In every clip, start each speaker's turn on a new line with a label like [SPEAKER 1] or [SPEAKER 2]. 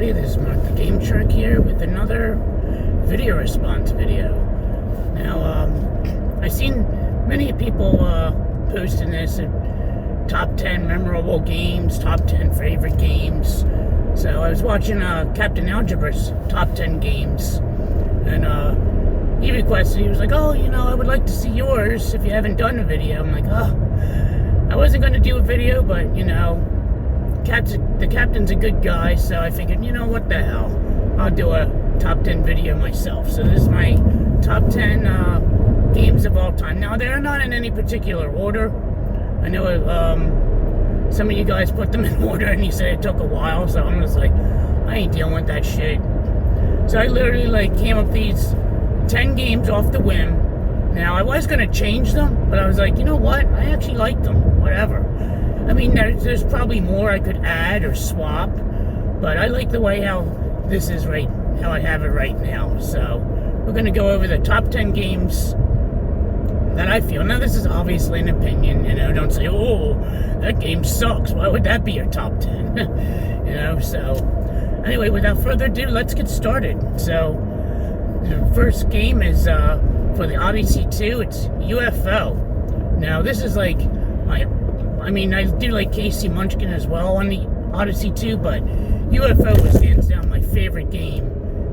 [SPEAKER 1] everybody, this is Mark the Game Shark here with another video response video. Now, I've seen many people posting this, top 10 memorable games, top 10 favorite games. So I was watching Captain Algebra's top 10 games, and he requested, he was like, oh, I would like to see yours if you haven't done a video. I'm like, oh, I wasn't going to do a video, but, the captain's a good guy, so I figured, what the hell, I'll do a top 10 video myself. So this is my top 10 games of all time. Now, they're not in any particular order. I know some of you guys put them in order, and you said it took a while, so I'm just like, I ain't dealing with that shit. So I literally, came up these 10 games off the whim. Now, I was going to change them, but I was like, you know what, I actually like them, whatever. I mean, there's probably more I could add or swap, but I like the way how this is how I have it right now. So we're going to go over the top 10 games that I feel. Now, this is obviously an opinion, don't say, oh, that game sucks. Why would that be your top 10? So anyway, without further ado, let's get started. So the first game is for the Odyssey 2, it's UFO. Now, this is I do like Casey Munchkin as well on the Odyssey 2, but UFO was hands down my favorite game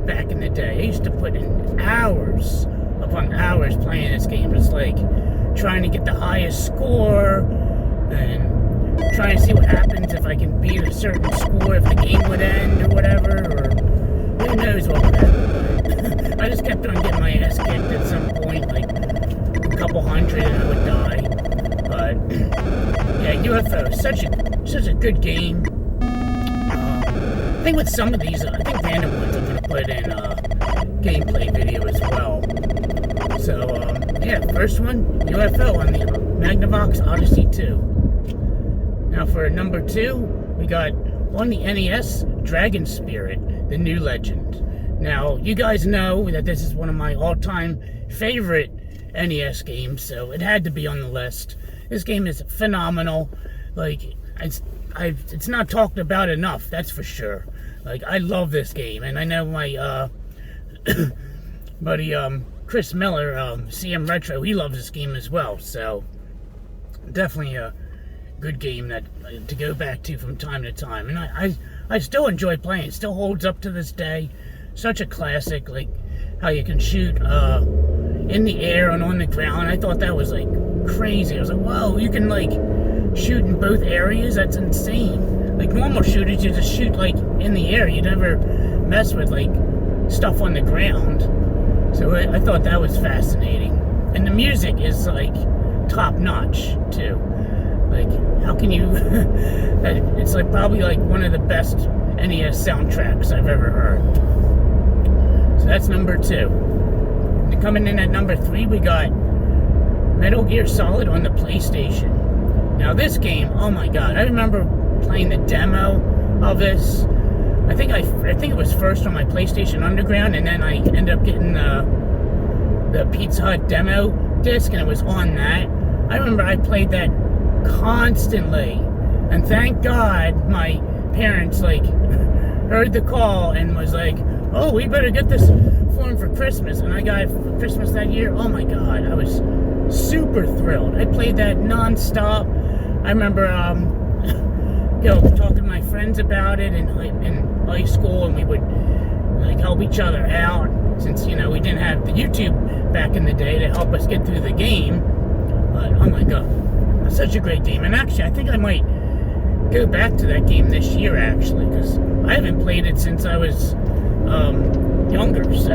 [SPEAKER 1] back in the day. I used to put in hours upon hours playing this game. It's like trying to get the highest score and trying to see what happens if I can beat a certain score, if the game would end or whatever, or who knows what would happen. I just kept on getting my ass kicked at some point, a couple hundred, and I would die. But yeah, UFO, such a good game. I think with some of these, I think random ones I'm going to put in gameplay video as well. So, yeah, first one, UFO on the Magnavox Odyssey 2. Now for number 2, we got on the NES, Dragon Spirit, The New Legend. Now, you guys know that this is one of my all-time favorite NES games, so it had to be on the list. This game is phenomenal. It's not talked about enough, that's for sure. I love this game, and I know my buddy Chris Miller, CM Retro, he loves this game as well. So definitely a good game that to go back to from time to time, and I still enjoy playing. It still holds up to this day. Such a classic, how you can shoot in the air and on the ground. I thought that was crazy. I was like, whoa, you can shoot in both areas? That's insane. Normal shooters, you just shoot in the air. You never mess with stuff on the ground. So I thought that was fascinating. And the music is top notch too. How can you it's probably one of the best NES soundtracks I've ever heard. So that's number 2. And coming in at number 3, we got Metal Gear Solid on the PlayStation. Now this game, oh my god, I remember playing the demo of this. I think it was first on my PlayStation Underground, and then I ended up getting the Pizza Hut demo disc, and it was on that. I remember I played that constantly, and thank God my parents heard the call and was like, oh, we better get this for him for Christmas. And I got it for Christmas that year. Oh my god, I was super thrilled. I played that non-stop. I remember talking to my friends about it in high school, and we would help each other out, since we didn't have the YouTube back in the day to help us get through the game. But oh my god, such a great game. And actually, I think I might go back to that game this year, actually, because I haven't played it since I was younger. So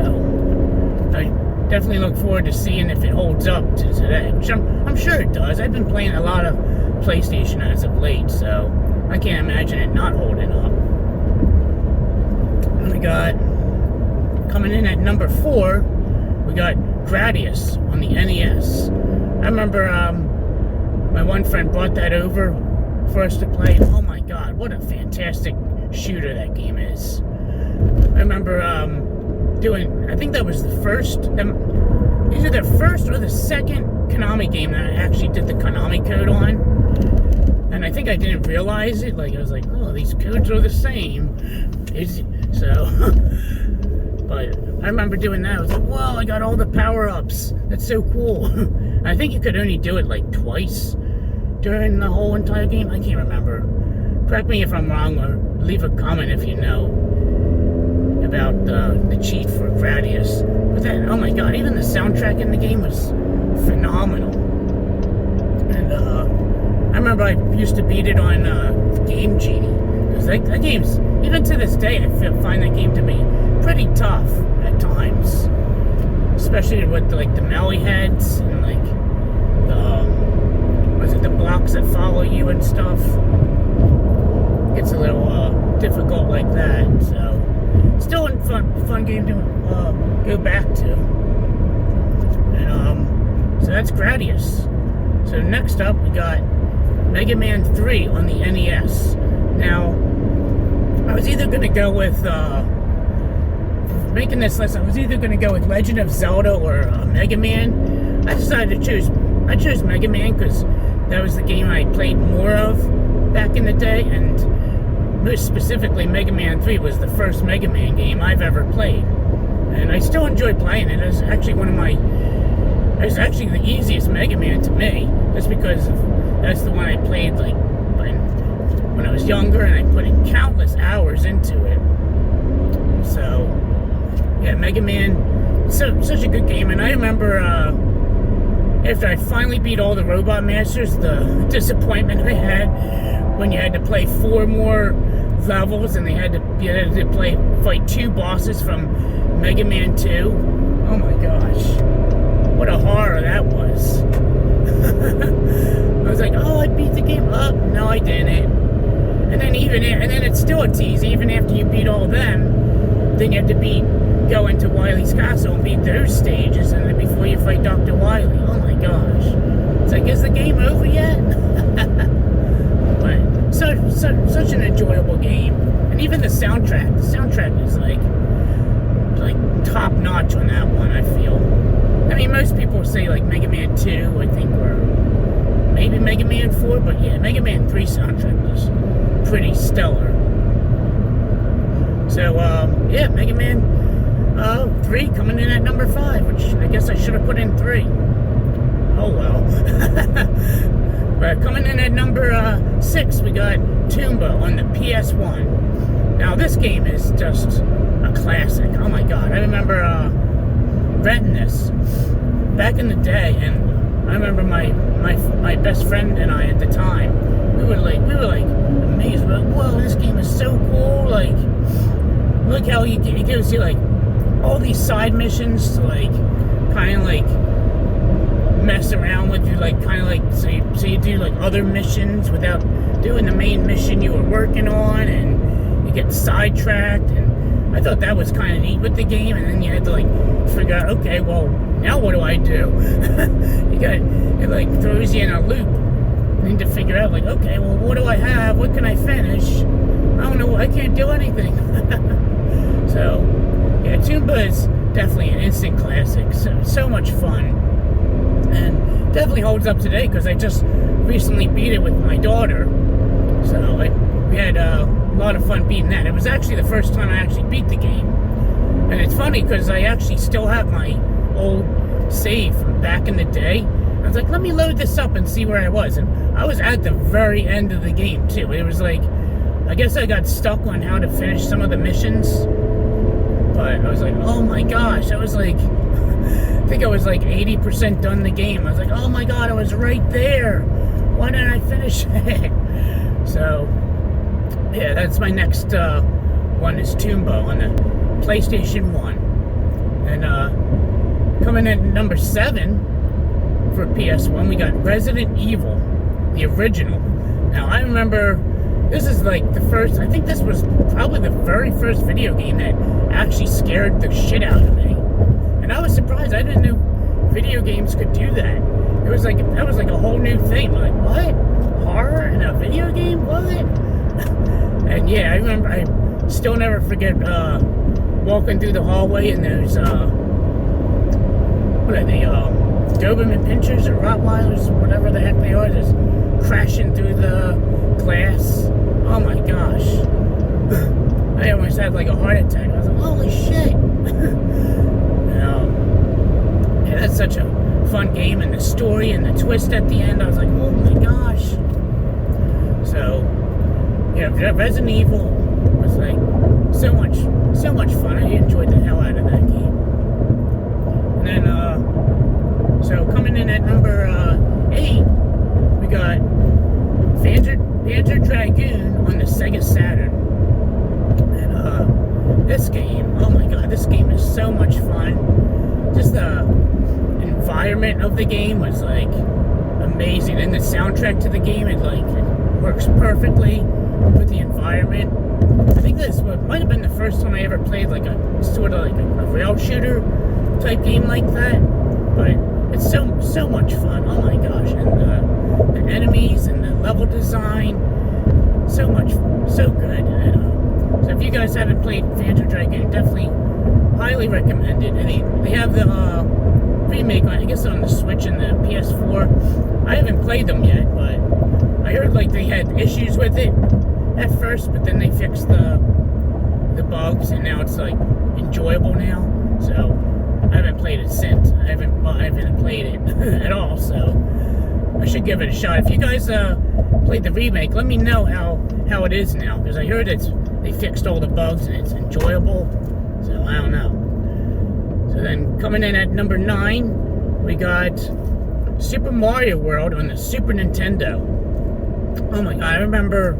[SPEAKER 1] I definitely look forward to seeing if it holds up to today, which I'm sure it does. I've been playing a lot of PlayStation as of late, so I can't imagine it not holding up. And we got, coming in at number 4, we got Gradius on the NES. I remember my one friend brought that over for us to play. Oh my god, what a fantastic shooter that game is. I remember I think that was the first, either the first or the second Konami game that I actually did the Konami code on. And I think I didn't realize it. I was like, oh, these codes are the same. So, but I remember doing that. I was like, wow, I got all the power-ups. That's so cool. I think you could only do it like twice during the whole entire game. I can't remember. Correct me if I'm wrong, or leave a comment if you know about the cheat for Gradius. But then, oh my god, even the soundtrack in the game was phenomenal. And I remember I used to beat it on Game Genie. Because that game's, even to this day, I find that game to be pretty tough at times. Especially with like the melee heads and like the blocks that follow you and stuff. It's a little difficult like that, so still a fun game to go back to. And so that's Gradius. So next up we got Mega Man 3 on the NES. Now I was either going to go with making this list. I was either going to go with Legend of Zelda or Mega Man. I decided to choose. I chose Mega Man because that was the game I played more of back in the day, and most specifically, Mega Man 3 was the first Mega Man game I've ever played. And I still enjoy playing it. It's actually it's actually the easiest Mega Man to me, just because that's the one I played like when I was younger, and I put in countless hours into it. So, yeah, Mega Man, such a good game. And I remember after I finally beat all the Robot Masters, the disappointment I had when you had to play 4 more levels and you had to fight 2 bosses from Mega Man 2. Oh my gosh, what a horror that was. I was like, oh, I beat the game up. No, I didn't. And then it's still a tease. Even after you beat all of them, then you have to go into Wily's castle and beat those stages, and then before you fight Dr. Wily. Oh my gosh. It's like, is the game over yet? But such an enjoyable game. And even the soundtrack is like top notch on that one, I feel. I mean, most people say like Mega Man 2, I think, or maybe Mega Man 4, but yeah, Mega Man 3 soundtrack was pretty stellar. So, yeah, Mega Man 3 coming in at number 5, which I guess I should have put in 3. Oh well. But coming in at number 6, we got Toomba on the PS1. Now, this game is just a classic. Oh my god, I remember renting this back in the day, and I remember my best friend and I at the time, we were like amazed. We're like, whoa, this game is so cool. Like, look how it gives you like all these side missions to like kind of like mess around with you, like kind of like so you do like other missions without doing the main mission you were working on, and you get sidetracked. And I thought that was kind of neat with the game. And then you had to like figure out, okay, well, now what do I do? It like throws you in a loop. You need to figure out, like, okay, well, what do I have? What can I finish? I don't know. I can't do anything. So, yeah, Toomba is definitely an instant classic. So much fun. And definitely holds up today because I just recently beat it with my daughter. So, we had a lot of fun beating that. It was actually the first time I actually beat the game. And it's funny because I actually still have my old save from back in the day. I was like, let me load this up and see where I was. And I was at the very end of the game, too. It was like, I guess I got stuck on how to finish some of the missions. But I was like, oh my gosh. I was like, I think I was like 80% done the game. I was like, oh my god, I was right there. Why didn't I finish it? So, yeah, that's my next one is Toomba on the PlayStation 1. And coming in at number 7 for PS1, we got Resident Evil, the original. Now, I remember, this is like the first, I think this was probably the very first video game that actually scared the shit out of me. And I was surprised. I didn't know video games could do that. It was like, that was like a whole new thing. I'm like, what? Horror in a video game? What? And yeah, I remember, I still never forget walking through the hallway and those, what are they, Doberman Pinschers or Rottweilers, whatever the heck they are, just crashing through the glass. Oh my gosh. I almost had like a heart attack. I was like, holy shit. Yeah, that's such a fun game, and the story and the twist at the end, I was like, oh my gosh. So yeah, Resident Evil was like so much fun. I enjoyed the hell out of that game. And then so coming in at number 8, we got Panzer Dragoon on the Sega Saturn. And this game, oh my god, this game is so much fun. Just the environment of the game was like amazing, and the soundtrack to the game, it works perfectly with the environment. I think this might have been the first time I ever played like a sort of like a rail shooter type game like that, but it's so much fun. Oh my gosh. And the enemies and the level design, so good. And, so if you guys haven't played Panzer Dragoon, definitely highly recommend it. And they have the remake, I guess, on the Switch and the PS4. I haven't played them yet, but I heard like they had issues with it at first, but then they fixed the bugs, and now it's like enjoyable now. So I haven't played it since. I haven't played it at all, so I should give it a shot. If you guys played the remake, let me know how it is now, because I heard they fixed all the bugs and it's enjoyable. So I don't know. So then coming in at number 9, we got Super Mario World on the Super Nintendo. Oh my god, I remember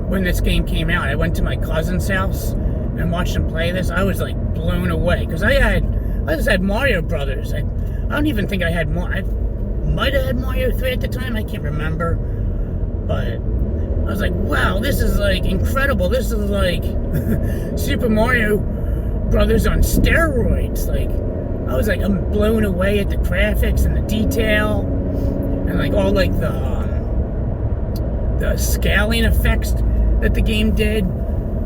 [SPEAKER 1] when this game came out, I went to my cousin's house and watched him play this. I was like blown away, because I just had Mario Brothers. I don't even think I had I might have had Mario 3 at the time, I can't remember, but I was like, wow, this is like incredible. This is like Super Mario Brothers on steroids. Like, I was like, I'm blown away at the graphics and the detail, and like all like the scaling effects that the game did.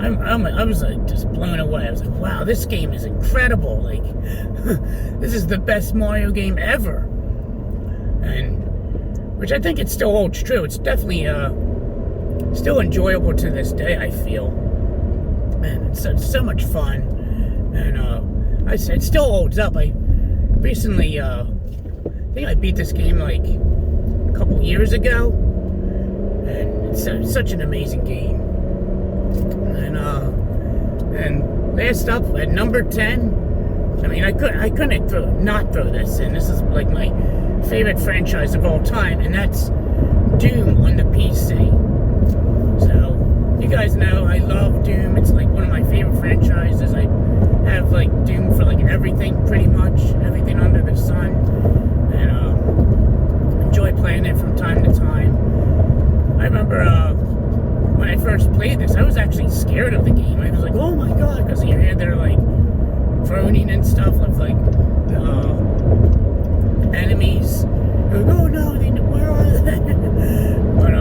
[SPEAKER 1] I was like just blown away. I was like, wow, this game is incredible. Like, this is the best Mario game ever. And which I think it still holds true. It's definitely still enjoyable to this day, I feel. And it's so much fun. And it still holds up. I recently I think I beat this game like a couple years ago, and it's such an amazing game. And last up at number 10, I mean, I couldn't not throw this in. This is like my favorite franchise of all time, and that's Doom on the PC. So you guys know I love Doom. It's like one of my favorite franchises. I have like Doom for like everything, pretty much everything under the sun, and enjoy playing it from time to time. I remember when I first played this, I was actually scared of the game. I was like, oh my god, because you hear they're like droning and stuff with like the enemies. You're like, oh no, where are they? But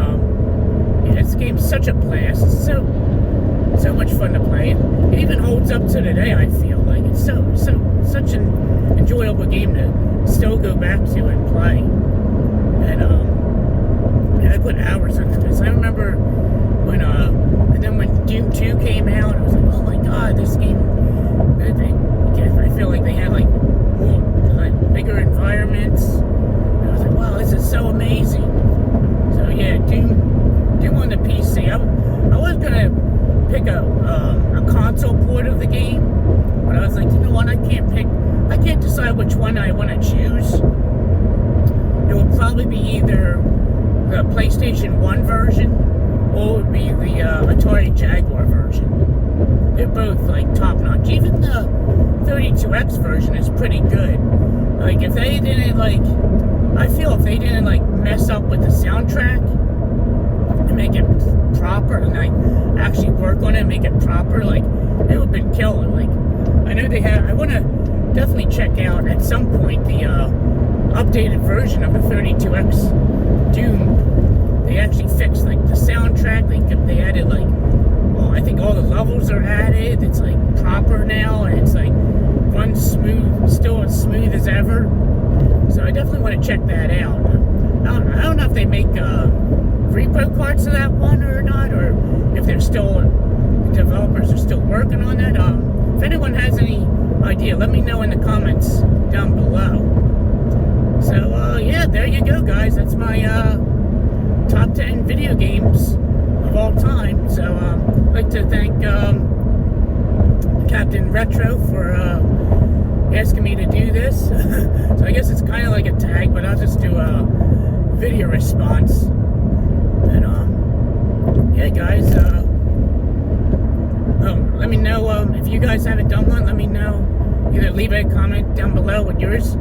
[SPEAKER 1] yeah, this game's such a blast. It's so much fun to play. It even holds up to today, I feel like. It's such an enjoyable game to still go back to and play. And yeah, I put hours into this. I remember when and then when Doom 2 came out, I was like, oh my god, this game, I feel like they had like more, like, bigger environments. And I was like, wow, this is so amazing. So yeah, Doom on the PC. I was gonna pick a console port of the game, but I was like, you know what, I can't decide which one I want to choose. It would probably be either the PlayStation 1 version, or it would be the Atari Jaguar version. They're both like top notch. Even the 32X version is pretty good. Like, if they didn't I feel if they didn't mess up with the soundtrack and make it proper, and actually work on it and make it proper, it would have been killer. I know they have. I want to definitely check out at some point the updated version of the 32X Doom. They actually fixed the soundtrack. They added I think all the levels are added. It's proper now, and it's runs smooth, still as smooth as ever. So I definitely want to check that out. I don't know if they make repo cards of that one or not, or if they're still developers are still working on that. If anyone has any idea, let me know in the comments down below. So, yeah, there you go, guys. That's my top 10 video games of all time. So, I'd like to thank Captain Retro for asking me to do this. So I guess it's kind of like a tag, but I'll just do a video response. And yeah, guys, let me know if you guys haven't done one. Let me know. Either leave a comment down below what yours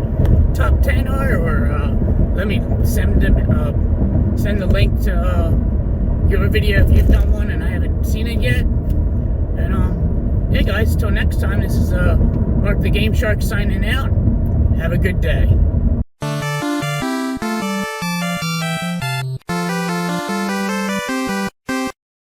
[SPEAKER 1] top 10 are, or let me send the link to your video if you've done one and I haven't seen it yet. And yeah, guys, till next time, this is Mark the Game Shark signing out. Have a good day.